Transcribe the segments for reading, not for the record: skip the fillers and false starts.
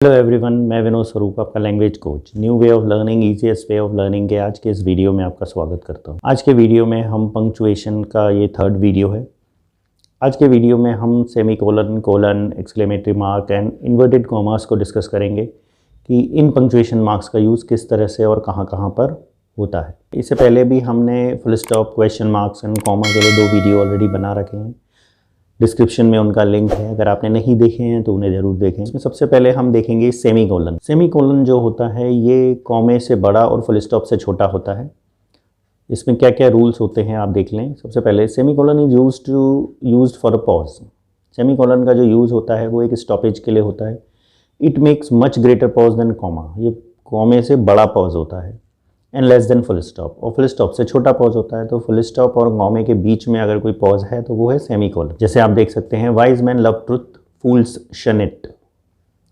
Hello everyone, मैं विनोद स्वरूप, आपका language coach. New way of learning, easiest way of learning के आज के इस वीडियो में आपका स्वागत करता हूं। आज के वीडियो में हम पंक्चुएशन का ये थर्ड वीडियो है। आज के वीडियो में हम semi colon, colon, exclamatory mark and inverted commas को डिस्कस करेंगे कि इन पंक्चुएशन मार्क्स का यूज़ किस तरह से और कहाँ कहाँ पर होता है। इससे पहले भी हमने full stop, question marks and comma के लिए 2 वीडियो ऑलरेडी बना रखे हैं। डिस्क्रिप्शन में उनका लिंक है, अगर आपने नहीं देखे हैं तो उन्हें ज़रूर देखें। इसमें सबसे पहले हम देखेंगे सेमी कोलन। सेमी कोलन जो होता है ये कॉमे से बड़ा और फुल स्टॉप से छोटा होता है। इसमें क्या क्या रूल्स होते हैं आप देख लें। सबसे पहले semi colon is used for a pause. Semi colon का जो यूज़ होता है वो एक स्टॉपेज के लिए होता है। It makes much greater pause than comma. ये कॉमे से बड़ा पॉज होता है। And less than full stop, और फुल स्टॉप से छोटा पॉज होता है। तो फुल स्टॉप और कॉमे के बीच में अगर कोई पॉज है तो वो है सेमी कोलन। जैसे आप देख सकते हैं, वाइज मैन लव ट्रुथ, फूल्स शन इट।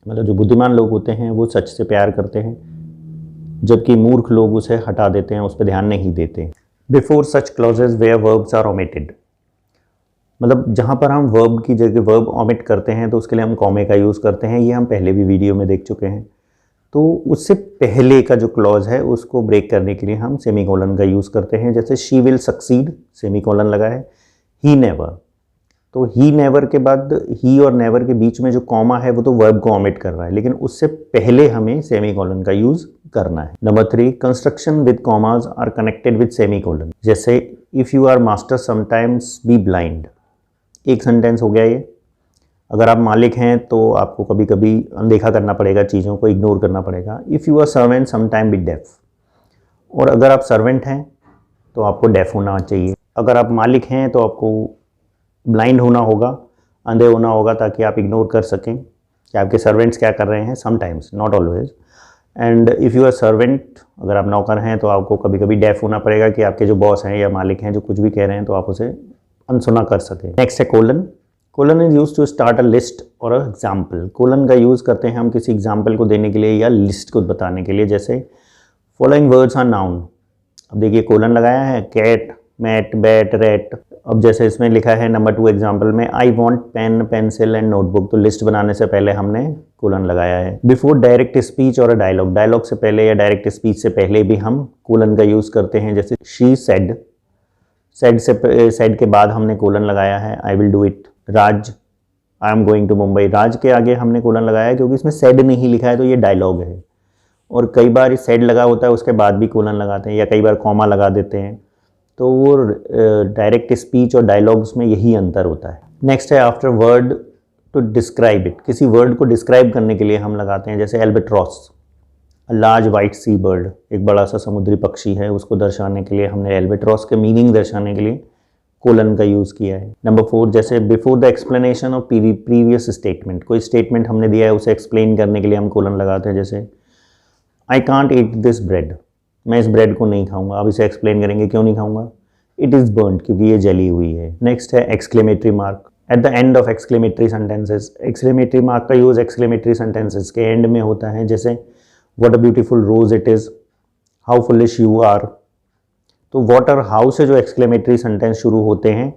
मतलब जो बुद्धिमान लोग होते हैं वो सच से प्यार करते हैं, जबकि मूर्ख लोग उसे हटा देते हैं, उस पर ध्यान नहीं देते। Before such clauses where verbs are omitted. मतलब जहाँ पर हम वर्ब की जगह वर्ब ओमिट करते हैं तो उसके लिए हम कॉमे का यूज़ करते हैं। ये हम पहले भी वीडियो में देख चुके हैं। तो उससे पहले का जो क्लॉज है उसको ब्रेक करने के लिए हम सेमी कोलन का यूज़ करते हैं। जैसे she will succeed, semi colon लगा है। ही नेवर, तो ही नेवर के बाद ही और नेवर के बीच में जो कॉमा है वो तो वर्ब को ओमिट कर रहा है, लेकिन उससे पहले हमें सेमी कोलन का यूज़ करना है। Number 3, construction with commas are connected with semicolon. जैसे if you are master sometimes be blind. एक सेंटेंस हो गया ये। अगर आप मालिक हैं तो आपको कभी कभी अनदेखा करना पड़ेगा, चीज़ों को इग्नोर करना पड़ेगा। If you are servant sometime be deaf. और अगर आप सर्वेंट हैं तो आपको डेफ होना चाहिए। अगर आप मालिक हैं तो आपको ब्लाइंड होना होगा, अंधे होना होगा, ताकि आप इग्नोर कर सकें कि आपके सर्वेंट्स क्या कर रहे हैं। Sometimes, not always. And if you are servant, अगर आप नौकर हैं तो आपको कभी कभी डेफ होना पड़ेगा कि आपके जो बॉस हैं या मालिक हैं जो कुछ भी कह रहे हैं तो आप उसे अनसुना कर सकें। नेक्स्ट है colon. Colon is use to start a list और अ एग्जाम्पल। कोलन का यूज़ करते हैं हम किसी एग्जाम्पल को देने के लिए या लिस्ट को बताने के लिए। जैसे फॉलोइंग वर्ड्स आर नाउन। अब देखिए कोलन लगाया है, कैट, मैट, बैट, रेट। अब जैसे इसमें लिखा है नंबर 2 एग्जाम्पल में, I want pen, pencil and notebook. तो लिस्ट बनाने से पहले हमने कोलन लगाया है। बिफोर डायरेक्ट स्पीच और अ डायलॉग। डायलॉग से पहले या डायरेक्ट स्पीच से पहले भी हम कोलन का यूज़ करते हैं। जैसे शी सेड, सेड के बाद हमने कोलन लगाया है। I will do it. Raj, I am going to Mumbai. Raj के आगे हमने कोलन लगाया है क्योंकि इसमें सेड नहीं लिखा है तो ये डायलॉग है। और कई बार ये सेड लगा होता है उसके बाद भी कोलन लगाते हैं, या कई बार कॉमा लगा देते हैं। तो वो डायरेक्ट स्पीच और डायलॉग्स में यही अंतर होता है। नेक्स्ट है after word to describe it. किसी वर्ड को डिस्क्राइब करने के लिए हम लगाते हैं। जैसे albatross, large white sea bird, एक बड़ा सा समुद्री पक्षी है, उसको दर्शाने के लिए हमने एल्बेट्रॉस के मीनिंग दर्शाने के लिए कोलन का यूज़ किया है। नंबर 4, जैसे before the explanation of previous statement. कोई स्टेटमेंट हमने दिया है उसे एक्सप्लेन करने के लिए हम कोलन लगाते हैं। जैसे I can't eat this bread, मैं इस ब्रेड को नहीं खाऊंगा। अब इसे एक्सप्लेन करेंगे क्यों नहीं खाऊंगा। इट इज़ बर्न्ड, क्योंकि ये जली हुई है। नेक्स्ट है exclamatory mark at the end of exclamatory sentences. Exclamatory mark का यूज़ एक्सक्लेमेटरी सेंटेंसेस के एंड में होता है। जैसे what a beautiful rose it is, how foolish you are. तो व्हाट और हाउ से जो एक्सक्लेमेटरी सेंटेंस शुरू होते हैं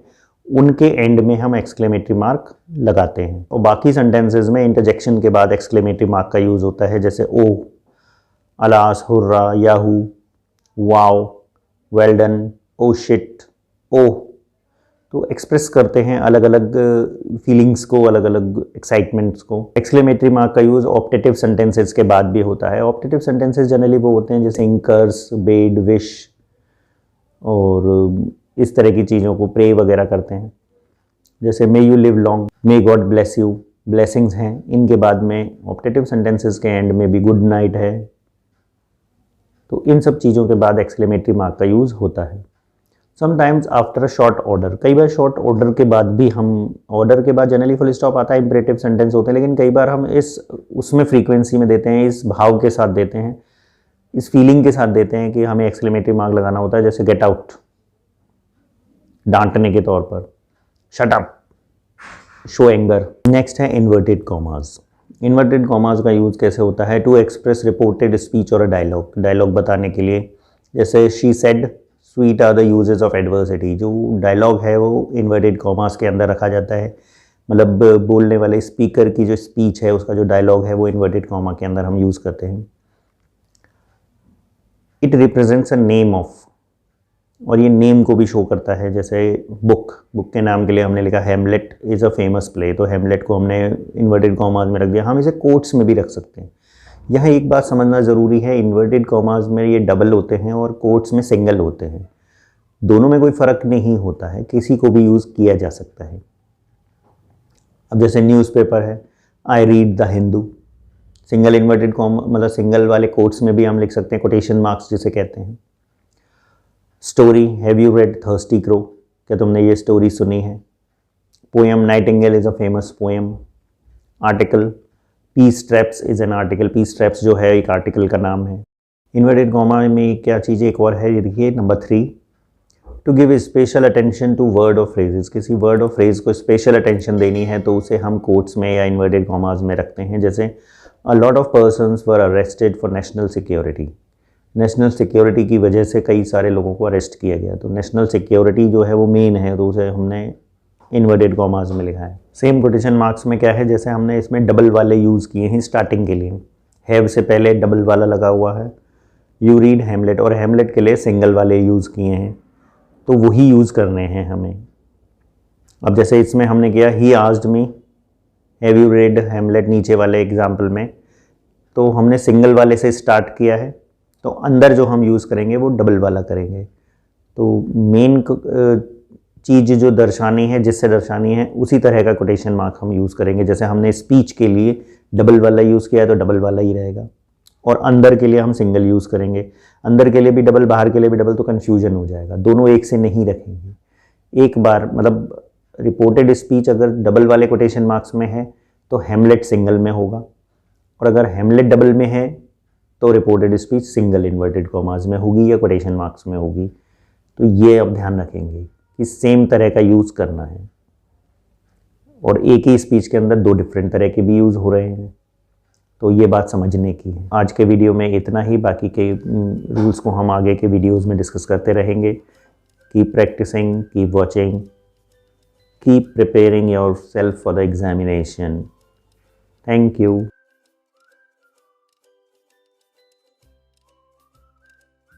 उनके एंड में हम एक्सक्लेमेटरी मार्क लगाते हैं। और बाकी सेंटेंसेस में इंटरजेक्शन के बाद एक्सक्लेमेटरी मार्क का यूज़ होता है। जैसे oh, alas, hurrah, yahoo, wow, well done, oh shit, oh. तो एक्सप्रेस करते हैं अलग अलग फीलिंग्स को, अलग अलग एक्साइटमेंट्स को। एक्सक्लेमेटरी मार्क का यूज़ ऑप्टेटिव सेंटेंसेस के बाद भी होता है। ऑप्टेटिव सेंटेंसेस जनरली वो होते हैं जैसे इंकर्स, बेड, विश और इस तरह की चीज़ों को प्रे वगैरह करते हैं। जैसे may you live long, may God bless you, blessings हैं। इनके बाद में ऑप्टेटिव सेंटेंसेस के एंड में भी गुड नाइट है। तो इन सब चीज़ों के बाद एक्सक्लेमेटरी मार्क का यूज़ होता है। Sometimes after a short order. कई बार शॉर्ट ऑर्डर के बाद भी हम, ऑर्डर के बाद जनरली फुल स्टॉप आता है, इंपरेटिव सेंटेंस होते हैं, लेकिन कई बार हम उसमें फ्रीक्वेंसी में देते हैं, इस भाव के साथ देते हैं, इस फीलिंग के साथ देते हैं कि हमें एक्सक्लेमेटरी मार्क लगाना होता है। जैसे गेट आउट, डांटने के तौर पर। Shut up, show anger. Next है इन्वर्टेड कॉमास। इन्वर्टेड कॉमास का यूज़ कैसे होता है? टू एक्सप्रेस रिपोर्टेड स्पीच और अ डायलॉग, डायलॉग बताने के लिए। जैसे she said sweet are the uses of adversity. जो डायलॉग है वो इन्वर्टेड कॉमास के अंदर रखा जाता है। मतलब बोलने वाले स्पीकर की जो स्पीच है, उसका जो डायलॉग है, वो इन्वर्टेड कॉमा के अंदर हम यूज़ करते हैं। It represents a name of, और ये नेम को भी शो करता है। जैसे बुक के नाम के लिए हमने लिखा हेमलेट इज़ अ फेमस प्ले, तो हेमलेट को हमने इन्वर्टेड कॉमाज में रख दिया। हम इसे कोट्स में भी रख सकते हैं। यह एक बात समझना ज़रूरी है, इन्वर्टेड कॉमाज में ये डबल होते हैं और कोट्स में सिंगल होते हैं। दोनों में कोई फ़र्क नहीं होता है, किसी को भी यूज़ किया जा सकता है। अब जैसे न्यूज़पेपर है, I read the Hindu, single inverted comma मतलब सिंगल वाले कोट्स में भी हम लिख सकते हैं, कोटेशन मार्क्स जिसे कहते हैं। Story, have you read thirsty crow, क्या तुमने ये स्टोरी सुनी है। Poem, nightingale is a famous poem. Article, peace traps is an article, peace traps जो है एक आर्टिकल का नाम है। इन्वर्टेड कॉमा में क्या चीज़ एक और है, ये देखिए number 3, to give special attention to word और फ्रेजेस, किसी वर्ड और फ्रेज को स्पेशल अटेंशन देनी है तो उसे हम कोट्स में या इन्वर्टेड कॉमाज में रखते हैं। जैसे a lot of persons were arrested for national security, national security की वजह से कई सारे लोगों को अरेस्ट किया गया, तो नेशनल सिक्योरिटी जो है वो मेन है, तो उसे हमने इन्वर्टेड कॉमाज में लिखा है। सेम कोटेशन मार्क्स में क्या है, जैसे हमने इसमें डबल वाले यूज़ किए हैं स्टार्टिंग के लिए, हैव से पहले डबल वाला लगा हुआ है। यू रीड हेमलेट, और हेमलेट के लिए सिंगल वाले यूज़ किए हैं, तो वही यूज़ करने हैं हमें। अब जैसे इसमें हमने किया ही asked me have you read Hamlet, नीचे वाले एग्जाम्पल में तो हमने सिंगल वाले से स्टार्ट किया है, तो अंदर जो हम यूज़ करेंगे वो डबल वाला करेंगे। तो मेन चीज़ जो दर्शानी है, जिससे दर्शानी है, उसी तरह का कोटेशन मार्क हम यूज़ करेंगे। जैसे हमने स्पीच के लिए डबल वाला यूज़ किया है तो डबल वाला ही रहेगा, और अंदर के लिए हम सिंगल यूज़ करेंगे। अंदर के लिए भी डबल, बाहर के लिए भी डबल, तो कन्फ्यूजन हो जाएगा, दोनों एक से नहीं रखेंगे। एक बार मतलब रिपोर्टेड स्पीच अगर डबल वाले कोटेशन मार्क्स में है तो हेमलेट सिंगल में होगा, और अगर हेमलेट डबल में है तो reported speech single inverted commas में होगी या कोटेशन मार्क्स में होगी। तो ये अब ध्यान रखेंगे कि सेम तरह का यूज़ करना है, और एक ही स्पीच के अंदर दो डिफरेंट तरह के भी यूज़ हो रहे हैं, तो ये बात समझने की है। आज के वीडियो में इतना ही, बाकी के रूल्स को हम आगे के वीडियोज़ में डिस्कस करते रहेंगे। Keep practising, keep watching, keep preparing yourself for the examination. Thank you.